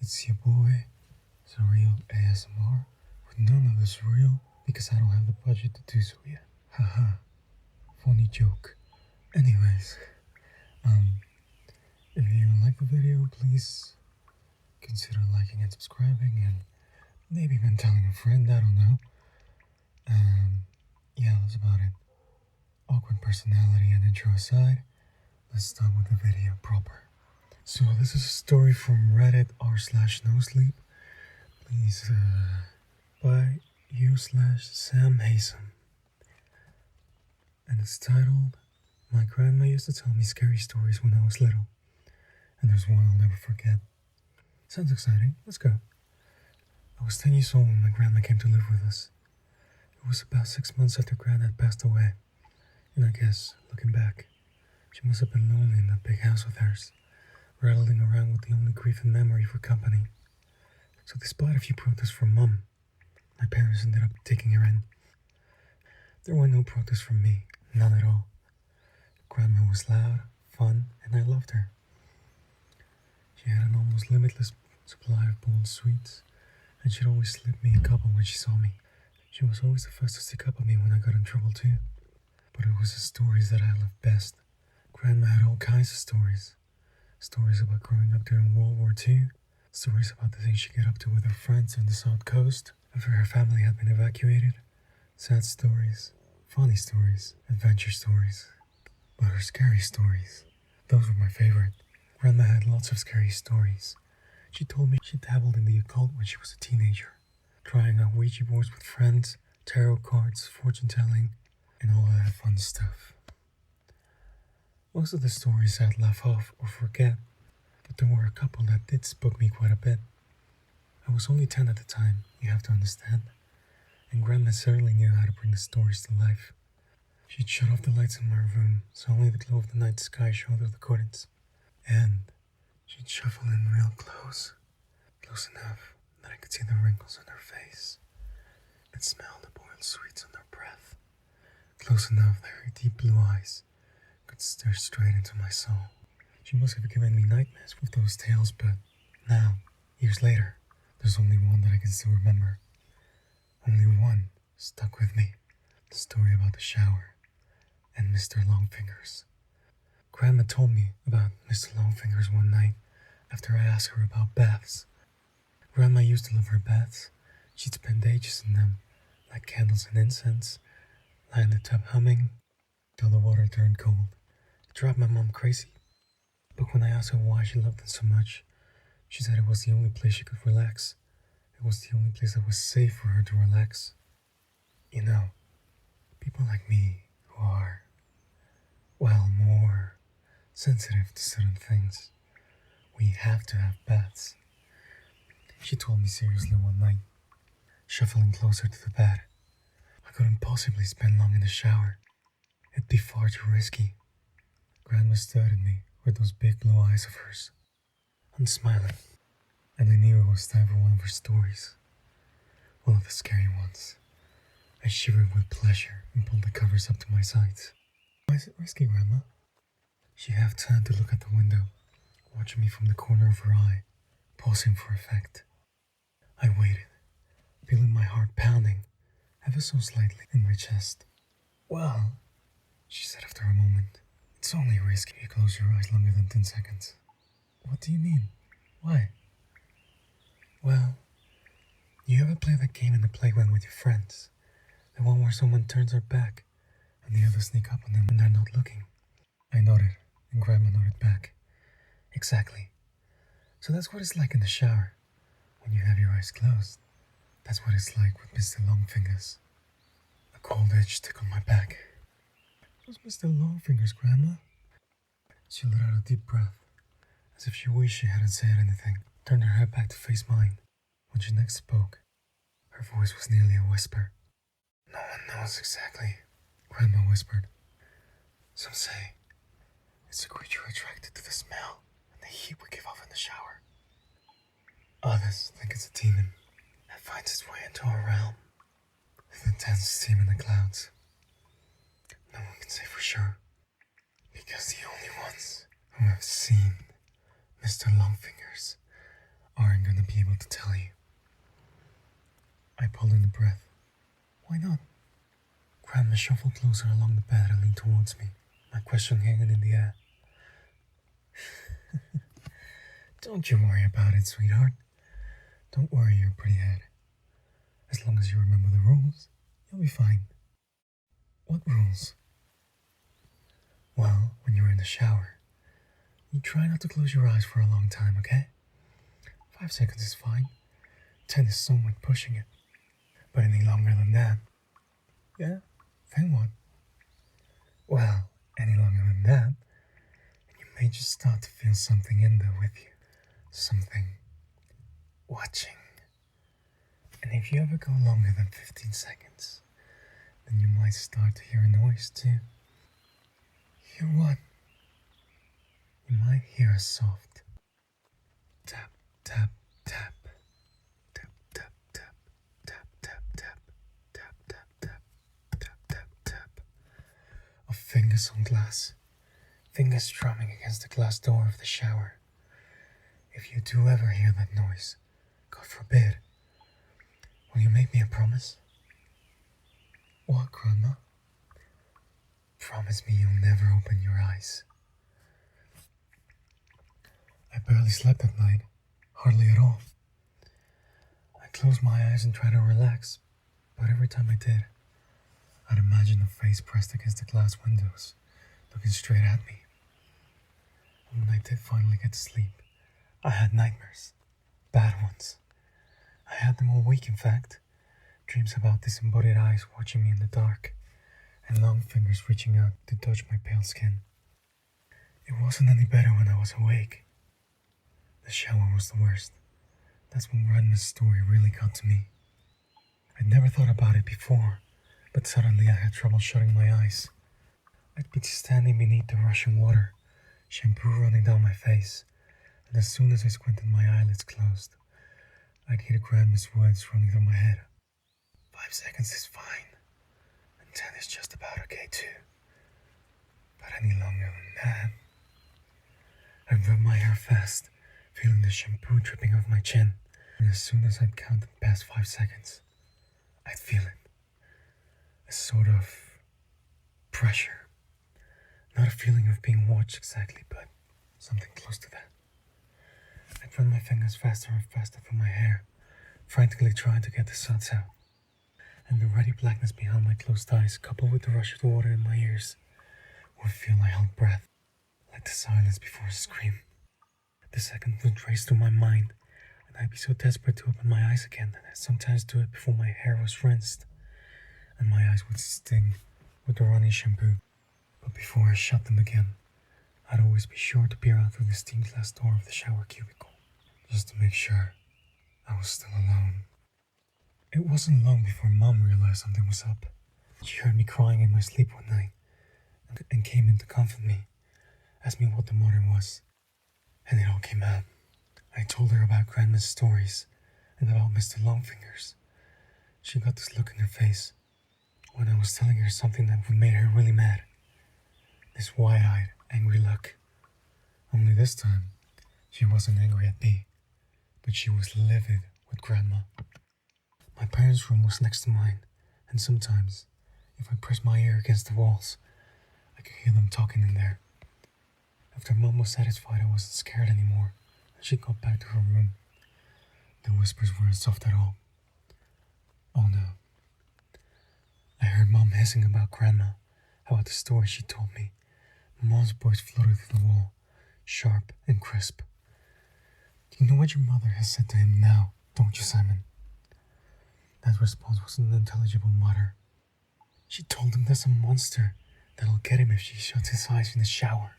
It's your boy, Surreal ASMR, with none of this real because I don't have the budget to do so yet. Haha, funny joke. Anyways, if you like the video, please consider liking and subscribing and maybe even telling a friend, I don't know. Yeah, that's about it. Awkward personality and intro aside, let's start with the video proper. So this is a story from Reddit r/nosleep. Please, by u/Sam Haysom. And it's titled, My Grandma Used to Tell Me Scary Stories When I Was Little. And there's one I'll never forget. Sounds exciting, let's go. I was 10 years old when my grandma came to live with us. It was about 6 months after Granddad passed away. And I guess, looking back, she must have been lonely in that big house of hers, rattling around with the only grief and memory for company. So despite a few protests from Mum, my parents ended up taking her in. There were no protests from me, none at all. Grandma was loud, fun, and I loved her. She had an almost limitless supply of bold sweets, and she'd always slip me a couple when she saw me. She was always the first to stick up at me when I got in trouble too. But it was the stories that I loved best. Grandma had all kinds of stories. Stories about growing up during World War II, stories about the things she'd get up to with her friends on the South Coast after her family had been evacuated, sad stories, funny stories, adventure stories. But her scary stories, those were my favorite. Grandma had lots of scary stories. She told me she dabbled in the occult when she was a teenager, trying out Ouija boards with friends, tarot cards, fortune telling, and all of that fun stuff. Most of the stories I'd laugh off or forget, but there were a couple that did spook me quite a bit. I was only 10 at the time, you have to understand, and Grandma certainly knew how to bring the stories to life. She'd shut off the lights in my room so only the glow of the night sky showed through the curtains, and she'd shuffle in real close enough that I could see the wrinkles on her face and smell the boiled sweets on her breath, close enough that her deep blue eyes could stare straight into my soul. She must have given me nightmares with those tales, but now, years later, there's only one that I can still remember. Only one stuck with me. The story about the shower and Mr. Longfingers. Grandma told me about Mr. Longfingers one night after I asked her about baths. Grandma used to love her baths. She'd spend ages in them, like candles and incense, lie in the tub humming, till the water turned cold. It drove my mom crazy. But when I asked her why she loved them so much, she said it was the only place she could relax. It was the only place that was safe for her to relax. You know, people like me who are, well, more sensitive to certain things, we have to have baths. She told me seriously one night, shuffling closer to the bed. I couldn't possibly spend long in the shower. It'd be far too risky. Grandma stared at me with those big blue eyes of hers, unsmiling, and I knew it was time for one of her stories. One of the scary ones. I shivered with pleasure and pulled the covers up to my sides. Why is it risky, Grandma? She half turned to look at the window, watching me from the corner of her eye, pausing for effect. I waited, feeling my heart pounding, ever so slightly, in my chest. Well, she said after a moment, it's only risky if you close your eyes longer than 10 seconds. What do you mean? Why? Well, you ever play that game in the playground with your friends? The one where someone turns their back and the others sneak up on them when they're not looking. I nodded, and Grandma nodded back. Exactly. So that's what it's like in the shower, when you have your eyes closed. That's what it's like with Mr. Longfingers. A cold edge tickled my back. Who's Mr. Longfingers, Grandma? She let out a deep breath, as if she wished she hadn't said anything, turned her head back to face mine. When she next spoke, her voice was nearly a whisper. No one knows exactly, Grandma whispered. Some say it's a creature attracted to the smell and the heat we give off in the shower. Others think it's a demon that finds its way into our realm, the dense steam in the clouds. No one can say for sure, because the only ones who have seen Mr. Longfingers aren't gonna be able to tell you. I pulled in a breath. Why not? Grandma shuffled closer along the bed and leaned towards me, my question hanging in the air. Don't you worry about it, sweetheart. Don't worry your pretty head. As long as you remember the rules, you'll be fine. What rules? Well, when you're in the shower, you try not to close your eyes for a long time, okay? 5 seconds is fine. 10 is somewhat pushing it. But any longer than that, yeah, then what? Well, any longer than that, and you may just start to feel something in there with you. Something watching. And if you ever go longer than 15 seconds, then you might start to hear a noise too. Hear what? You might hear a soft tap, tap, tap, tap, tap, tap, tap, tap, tap, tap, tap, tap, tap, tap, tap of fingers on glass, fingers drumming against the glass door of the shower. If you do ever hear that noise, God forbid, will you make me a promise? What, Grandma? Promise me you'll never open your eyes. I barely slept that night, hardly at all. I closed my eyes and tried to relax, but every time I did, I'd imagine a face pressed against the glass windows, looking straight at me. And when I did finally get to sleep, I had nightmares, bad ones. I had them all week, in fact. Dreams about disembodied eyes watching me in the dark, and long fingers reaching out to touch my pale skin. It wasn't any better when I was awake. The shower was the worst. That's when Grandma's story really got to me. I'd never thought about it before, but suddenly I had trouble shutting my eyes. I'd be standing beneath the rushing water, shampoo running down my face, and as soon as I squinted my eyelids closed, I'd hear Grandma's words running through my head. 5 seconds is fine, and 10 is just about okay too. But any longer than that... I rubbed my hair fast, feeling the shampoo dripping off my chin, and as soon as I'd counted past 5 seconds, I'd feel it. A sort of pressure. Not a feeling of being watched exactly, but something close to that. I'd run my fingers faster and faster through my hair, frantically trying to get the suds out. And the ready blackness behind my closed eyes, coupled with the rush of the water in my ears, would feel I held breath, like the silence before a scream. The seconds would race through my mind, and I'd be so desperate to open my eyes again that I'd sometimes do it before my hair was rinsed, and my eyes would sting with the running shampoo. But before I shut them again, I'd always be sure to peer out through the stained glass door of the shower cubicle, just to make sure I was still alone. It wasn't long before Mom realized something was up. She heard me crying in my sleep one night and came in to comfort me, asked me what the matter was, and it all came out. I told her about Grandma's stories and about Mr. Longfingers. She got this look in her face when I was telling her something that made her really mad. This wide-eyed, angry look. Only this time, she wasn't angry at me, but she was livid with Grandma. My parents' room was next to mine, and sometimes, if I pressed my ear against the walls, I could hear them talking in there. After Mom was satisfied I wasn't scared anymore, and she got back to her room, the whispers weren't soft at all. Oh no. I heard Mom hissing about Grandma, about the story she told me. Mom's voice floated through the wall, sharp and crisp. You know what your mother has said to him now, don't you, Simon? That response was an unintelligible mutter. She told him there's a monster that'll get him if she shuts his eyes in the shower.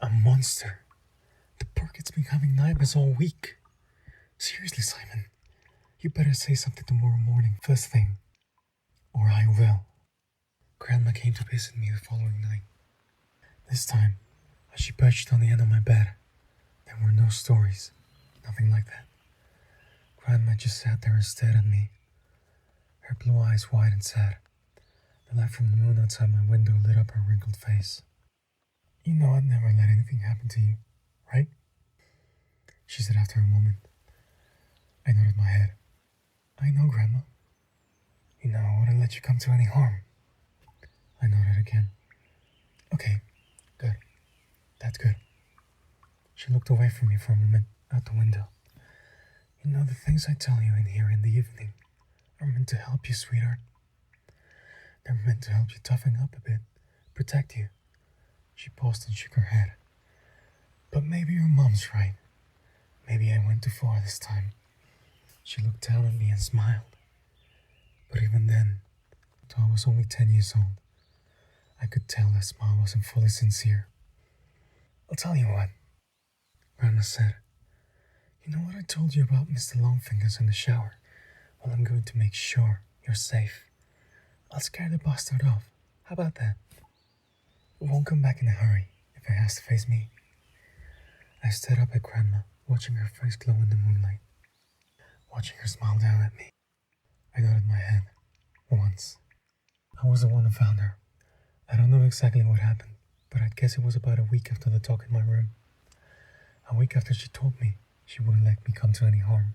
A monster. The poor kid's been having nightmares all week. Seriously, Simon, you better say something tomorrow morning, first thing, or I will. Grandma came to visit me the following night. This time, as she perched on the end of my bed, there were no stories, nothing like that. Grandma just sat there and stared at me, her blue eyes wide and sad. The light from the moon outside my window lit up her wrinkled face. You know I'd never let anything happen to you, right? She said after a moment. nodded my head. I know, Grandma. You know, I wouldn't let you come to any harm. I nodded again. Okay, good. That's good. She looked away from me for a moment, out the window. You know, the things I tell you in here in the evening are meant to help you, sweetheart. They're meant to help you toughen up a bit, protect you. She paused and shook her head. But maybe your mom's right. Maybe I went too far this time. She looked down at me and smiled. But even then, though I was only 10 years old, I could tell that smile wasn't fully sincere. I'll tell you what, Grandma said. You know what I told you about Mr. Longfingers in the shower? Well, I'm going to make sure you're safe. I'll scare the bastard off. How about that? He won't come back in a hurry if he has to face me. I stared up at Grandma, watching her face glow in the moonlight, watching her smile down at me. I nodded my head. Once. I was the one who found her. I don't know exactly what happened, but I'd guess it was about a week after the talk in my room. A week after she told me she wouldn't let me come to any harm.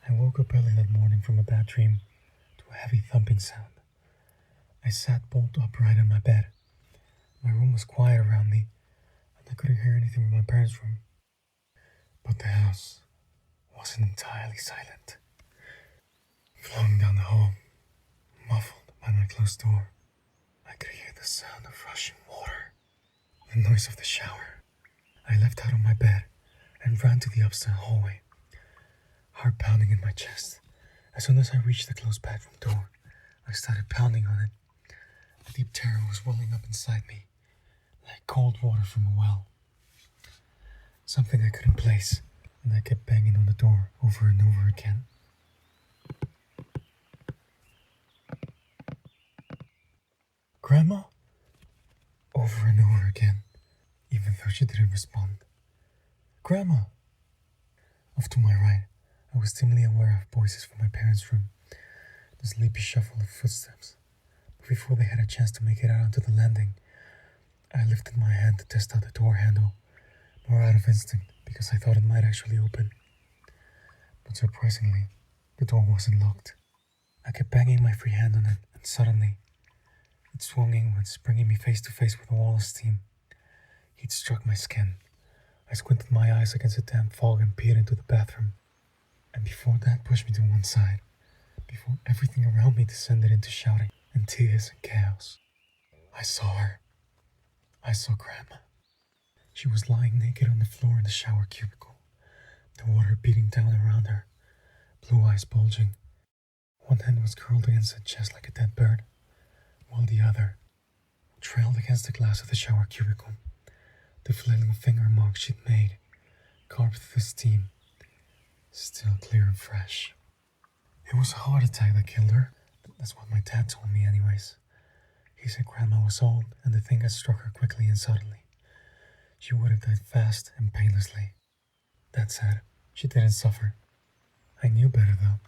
I woke up early that morning from a bad dream to a heavy thumping sound. I sat bolt upright in my bed. My room was quiet around me, and I couldn't hear anything from my parents' room. But the house wasn't entirely silent. Flowing down the hall, muffled by my closed door, I could hear the sound of rushing water, the noise of the shower. I leapt out of my bed and ran to the upstairs hallway, heart pounding in my chest. As soon as I reached the closed bedroom door, I started pounding on it. A deep terror was welling up inside me, like cold water from a well. Something I couldn't place, and I kept banging on the door over and over again. Grandma? Over and over again, even though she didn't respond. Grandma! Off to my right, I was dimly aware of voices from my parents' room, the sleepy shuffle of footsteps. But before they had a chance to make it out onto the landing, I lifted my hand to test out the door handle, more out of instinct because I thought it might actually open. But surprisingly, the door wasn't locked. I kept banging my free hand on it, and suddenly, it swung inwards, bringing me face to face with a wall of steam. Heat struck my skin. I squinted my eyes against the damp fog and peered into the bathroom. And before that pushed me to one side, before everything around me descended into shouting and tears and chaos, I saw her. I saw Grandma. She was lying naked on the floor in the shower cubicle, the water beating down around her, blue eyes bulging. One hand was curled against her chest like a dead bird, while the other trailed against the glass of the shower cubicle, the flailing finger marks she'd made, carved through the steam, still clear and fresh. It was a heart attack that killed her. That's what my dad told me anyways. He said Grandma was old and the thing had struck her quickly and suddenly. She would have died fast and painlessly. That said, she didn't suffer. I knew better though,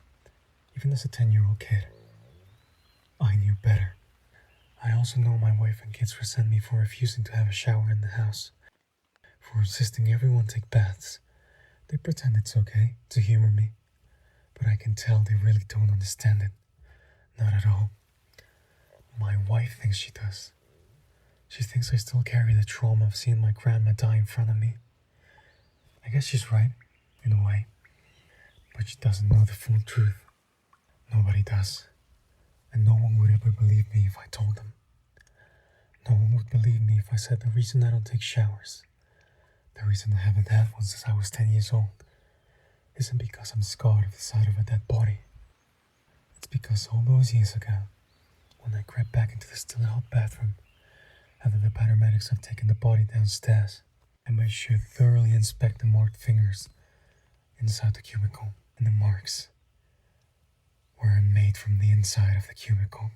even as a 10-year-old kid. I knew better. I also know my wife and kids resent me for refusing to have a shower in the house, for insisting everyone take baths. They pretend it's okay to humor me, but I can tell they really don't understand it. Not at all. My wife thinks she does. She thinks I still carry the trauma of seeing my grandma die in front of me. I guess she's right, in a way. But she doesn't know the full truth. Nobody does. And no one would ever believe me if I told them. No one would believe me if I said the reason I don't take showers, the reason I haven't had one since I was 10 years old, isn't because I'm scarred of the sight of a dead body. It's because all those years ago, when I crept back into the still hot bathroom, after the paramedics have taken the body downstairs, I made sure to thoroughly inspect the marked fingers inside the cubicle, and the marks were made from the inside of the cubicle.